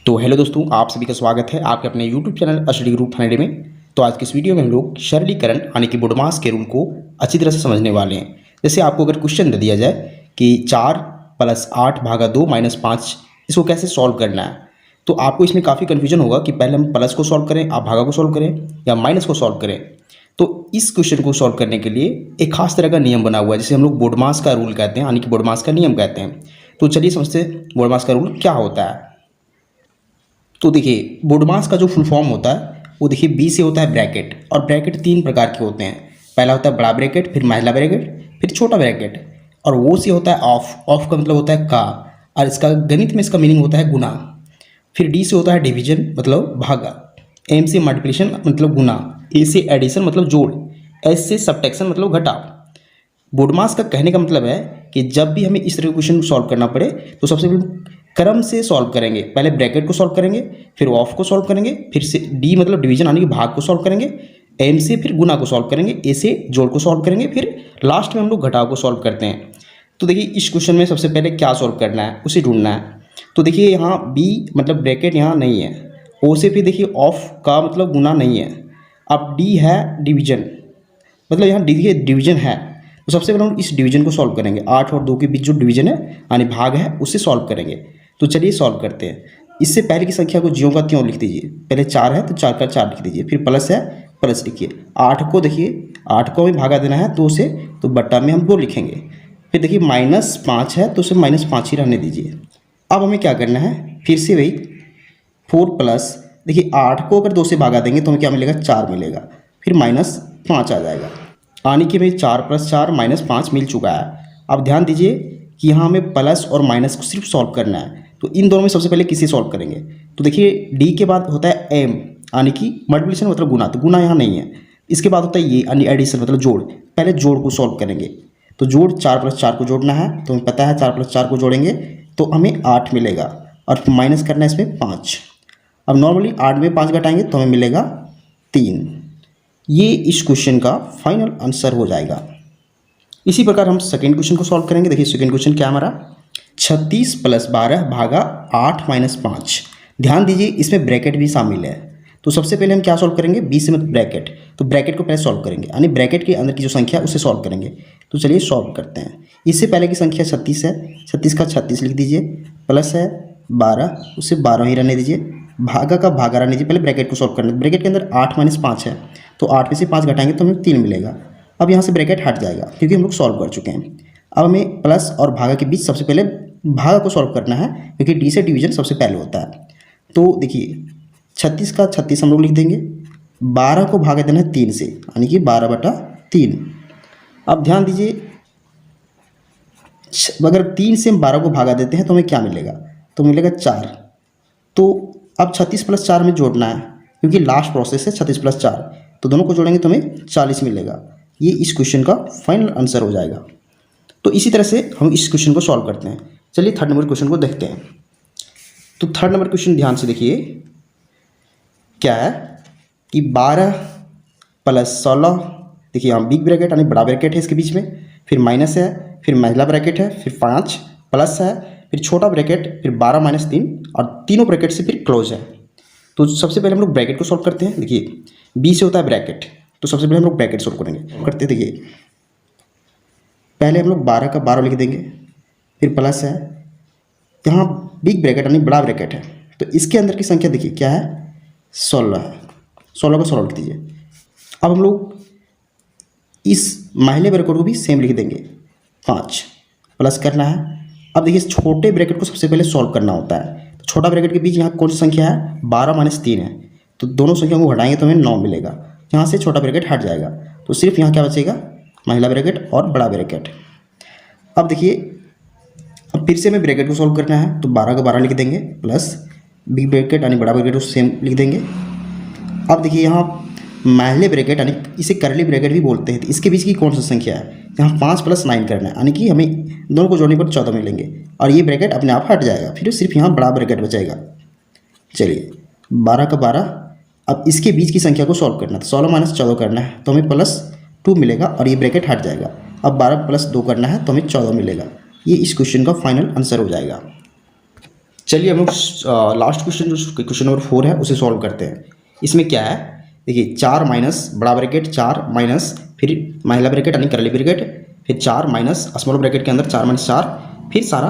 तो हेलो दोस्तों, आप सभी का स्वागत है आपके अपने यूट्यूब चैनल स्टडी ग्रुप फनडे में। तो आज की इस वीडियो में हम लोग सरलीकरण यानी कि बुडमास के रूल को अच्छी तरह से समझने वाले हैं। जैसे आपको अगर क्वेश्चन दे दिया जाए कि 4 + 8 भागा 2 - 5 इसको कैसे सॉल्व करना है, तो आपको इसमें काफ़ी कन्फ्यूजन होगा कि पहले हम प्लस को सॉल्व करें, आप भागा को सॉल्व करें या माइनस को सॉल्व करें। तो इस क्वेश्चन को सॉल्व करने के लिए एक खास तरह का नियम बना हुआ है जिसे हम लोग बुडमास का रूल कहते हैं, यानी कि बुडमास का नियम कहते हैं। तो चलिए समझते हैं बुडमास का रूल क्या होता है। तो देखिए बुडमास का जो फुल फॉर्म होता है वो देखिए बी से होता है ब्रैकेट, और ब्रैकेट 3 प्रकार के होते हैं। पहला होता है बड़ा ब्रैकेट, फिर महिला ब्रैकेट, फिर छोटा ब्रैकेट। और वो से होता है ऑफ, ऑफ का मतलब होता है का, और इसका गणित में इसका मीनिंग होता है गुना। फिर डी से होता है डिवीजन मतलब भागा, एम से मल्टीप्लिकेशन मतलब गुना, ए से एडिशन मतलब जोड़, एस से सब्ट्रैक्शन मतलब घटाव। बुडमास का कहने का मतलब है कि जब भी हमें इस तरह के क्वेश्चन सॉल्व करना पड़े तो सबसे पहले क्रम से सॉल्व करेंगे। पहले ब्रैकेट को सॉल्व करेंगे, फिर ऑफ को सॉल्व करेंगे, फिर से डी मतलब डिवीजन यानी कि भाग को सॉल्व करेंगे, एम से फिर गुना को सॉल्व करेंगे, ए से जोड़ को सॉल्व करेंगे, फिर लास्ट में हम लोग घटाव को सॉल्व करते हैं। तो देखिए इस क्वेश्चन में सबसे पहले क्या सॉल्व करना है उसे ढूंढना है। तो देखिए यहाँ बी मतलब ब्रैकेट यहाँ नहीं है, ओ से फिर देखिए ऑफ का मतलब गुना नहीं है, अब डी है डिवीजन मतलब यहाँ देखिए डिवीजन है। तो सबसे पहले हम इस डिवीजन को सॉल्व करेंगे, 8 और 2 के बीच जो डिवीजन है यानी भाग है उससे सॉल्व करेंगे। तो चलिए सॉल्व करते हैं। इससे पहले की संख्या को ज्यों का त्यों लिख दीजिए। पहले 4 है तो 4 का 4 लिख दीजिए, फिर प्लस है प्लस लिखिए। 8 को देखिए 8 को हमें भागा देना है 2 से, तो बट्टा में हम 2 लिखेंगे। फिर देखिए -5 है तो उसे -5 ही रहने दीजिए। अब हमें क्या करना है, फिर से वही 4 प्लस, देखिए 8 को अगर 2 से भागा देंगे तो हमें क्या मिलेगा, 4 मिलेगा, फिर -5 आ जाएगा। यानी कि भाई 4 + 4 -5 मिल चुका है। अब ध्यान दीजिए कि यहाँ हमें प्लस और माइनस को सिर्फ सॉल्व करना है। तो इन दोनों में सबसे पहले किसे सॉल्व करेंगे। तो देखिए डी के बाद होता है एम यानी कि मल्टीप्लिकेशन मतलब गुना, तो गुना यहाँ नहीं है। इसके बाद होता है ये यानी एडिशन मतलब जोड़, पहले जोड़ को सॉल्व करेंगे। तो जोड़ 4 + 4 को जोड़ना है, तो हमें पता है 4 + 4 को जोड़ेंगे तो हमें 8 मिलेगा, और फिर माइनस करना है इसमें 5। अब नॉर्मली 8 में 5 घटाएंगे तो हमें मिलेगा 3। ये इस क्वेश्चन का फाइनल आंसर हो जाएगा। इसी प्रकार हम सेकेंड क्वेश्चन को सॉल्व करेंगे। देखिए सेकेंड क्वेश्चन क्या हमारा, 36 + 12 भागा 8 - 5। ध्यान दीजिए इसमें ब्रैकेट भी शामिल है। तो सबसे पहले हम क्या सॉल्व करेंगे, बी से मतलब ब्रैकेट, तो ब्रैकेट को पहले सॉल्व करेंगे यानी ब्रैकेट के अंदर की जो संख्या है उसे सॉल्व करेंगे। तो चलिए सॉल्व करते हैं। इससे पहले की संख्या 36 है, 36 का 36 लिख दीजिए, प्लस है 12 उसे 12 ही रहने दीजिए, भागा का भागा रहने दीजिए। पहले ब्रैकेट को सॉल्व करना है, ब्रैकेट के अंदर 8 - 5 है, तो 8 में से 5 घटाएंगे तो हमें 3 मिलेगा। अब यहाँ से ब्रैकेट हट जाएगा क्योंकि हम लोग सॉल्व कर चुके हैं। अब हमें प्लस और भागा के बीच सबसे पहले भागा को सॉल्व करना है क्योंकि डी से डिवीजन सबसे पहले होता है। तो देखिए 36 का 36 हम लोग लिख देंगे, 12 को भागा देना है 3 से यानी कि 12/3। अब ध्यान दीजिए अगर 3 से हम 12 को भागा देते हैं तो हमें क्या मिलेगा, तो मिलेगा 4। तो अब 36 + 4 में जोड़ना है क्योंकि लास्ट प्रोसेस है 36 + 4, तो दोनों को जोड़ेंगे तो हमें 40 मिलेगा। ये इस क्वेश्चन का फाइनल आंसर हो जाएगा। तो इसी तरह से हम इस क्वेश्चन को सॉल्व करते हैं। चलिए थर्ड नंबर क्वेश्चन को देखते हैं। तो थर्ड नंबर क्वेश्चन ध्यान से देखिए क्या है कि 12 + 16, देखिए यहाँ बिग ब्रैकेट यानी बड़ा ब्रैकेट है इसके बीच में, फिर माइनस है, फिर महिला ब्रैकेट है, फिर 5 प्लस है, फिर छोटा ब्रैकेट, फिर 12 - 3 और तीनों ब्रैकेट से फिर क्लोज है। तो सबसे पहले हम लोग ब्रैकेट को सॉल्व करते हैं। देखिए बी से होता है ब्रैकेट, तो सबसे पहले हम लोग ब्रैकेट सॉल्व करेंगे करते। देखिए पहले हम लोग 12 का 12 लिख देंगे, फिर प्लस है, यहाँ बिग ब्रैकेट यानी बड़ा ब्रैकेट है, तो इसके अंदर की संख्या देखिए क्या है, 16 है, 16 को 16 लिख दीजिए। अब हम लोग इस महिला ब्रैकेट को भी सेम लिख देंगे, 5 प्लस करना है। अब देखिए छोटे ब्रैकेट को सबसे पहले सॉल्व करना होता है। तो छोटा ब्रैकेट के बीच यहाँ कौन सी संख्या है, 12 - 3 है, तो दोनों संख्या को घटाएंगे तो हमें 9 मिलेगा। यहाँ से छोटा ब्रैकेट हट जाएगा तो सिर्फ यहाँ क्या बचेगा, महिला ब्रैकेट और बड़ा ब्रैकेट। अब देखिए अब फिर से हमें ब्रैकेट को सॉल्व करना है, तो 12 का 12 लिख देंगे, प्लस बिग ब्रैकेट यानी बड़ा ब्रैकेट को सेम लिख देंगे। अब देखिए यहाँ महिला ब्रैकेट यानी इसे करली ब्रैकेट भी बोलते हैं, तो इसके बीच की कौन सी संख्या है, यहाँ 5 + 9 करना है यानी कि हमें दोनों को जोड़ने पर 14 मिलेंगे, और ये ब्रैकेट अपने आप हट जाएगा, फिर सिर्फ यहाँ बड़ा ब्रैकेट बचेगा। चलिए 12 का 12, अब इसके बीच की संख्या को सॉल्व करना है, तो 16 - 14 करना है तो हमें +2 मिलेगा और ये ब्रैकेट हट जाएगा। अब 12 + 2 करना है तो हमें 14 मिलेगा। ये इस क्वेश्चन का फाइनल आंसर हो जाएगा। चलिए हम लोग लास्ट क्वेश्चन जो क्वेश्चन नंबर 4 है उसे सॉल्व करते हैं। इसमें क्या है, देखिए 4 माइनस बड़ा ब्रैकेट 4 माइनस फिर महिला ब्रैकेट यानी करली ब्रैकेट, फिर 4 माइनस स्मॉल ब्रैकेट के अंदर 4 माइनस 4, फिर सारा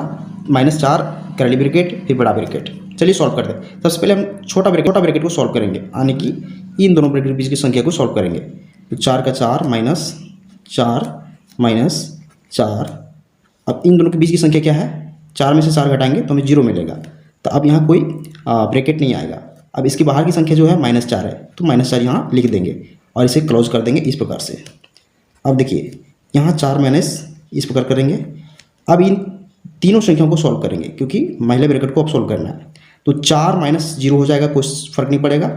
-4 करली ब्रैकेट फिर बड़ा ब्रैकेट। चलिए सॉल्व करते हैं। सबसे पहले हम छोटा ब्रैकेट को सॉल्व करेंगे, यानी कि इन दोनों ब्रैकेट के बीच की संख्या को सॉल्व करेंगे। तो 4 का 4 माइनस 4 माइनस 4, अब इन दोनों के बीच की संख्या क्या है, 4 में से 4 घटाएंगे तो हमें 0 मिलेगा। तो अब यहाँ कोई ब्रैकेट नहीं आएगा। अब इसके बाहर की संख्या जो है -4 है, तो -4 यहाँ लिख देंगे और इसे क्लोज कर देंगे इस प्रकार से। अब देखिए यहाँ 4 माइनस इस प्रकार करेंगे। अब इन तीनों संख्याओं को सॉल्व करेंगे क्योंकि महिला ब्रैकेट को अब सॉल्व करना है। तो 4 माइनस 0 हो जाएगा, कोई फर्क नहीं पड़ेगा,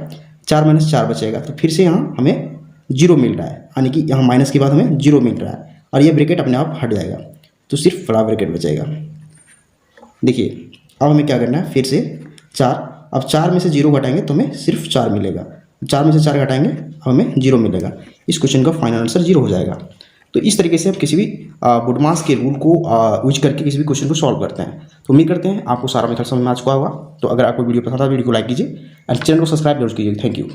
4 माइनस 4 बचेगा। तो फिर से यहाँ हमें 0 मिल रहा है, यानी कि यहाँ माइनस के बाद हमें 0 मिल रहा है और ये ब्रैकेट अपने आप हट जाएगा, तो सिर्फ बड़ा ब्रैकेट बचेगा। देखिए अब हमें क्या करना है, फिर से 4, अब 4 में से 0 घटाएंगे तो हमें सिर्फ 4 मिलेगा, 4 में से 4 घटाएंगे हमें 0 मिलेगा। इस क्वेश्चन का फाइनल आंसर 0 हो जाएगा। तो इस तरीके से आप किसी भी बुडमास के रूल को यूज करके किसी भी क्वेश्चन को सॉल्व करते हैं। तो उम्मीद करते हैं आपको सारा मेथड समझ में आ चुका होगा। तो अगर आपको वीडियो पसंद आता है वीडियो को लाइक कीजिए और चैनल को सब्सक्राइब जरूर कीजिए। Thank you.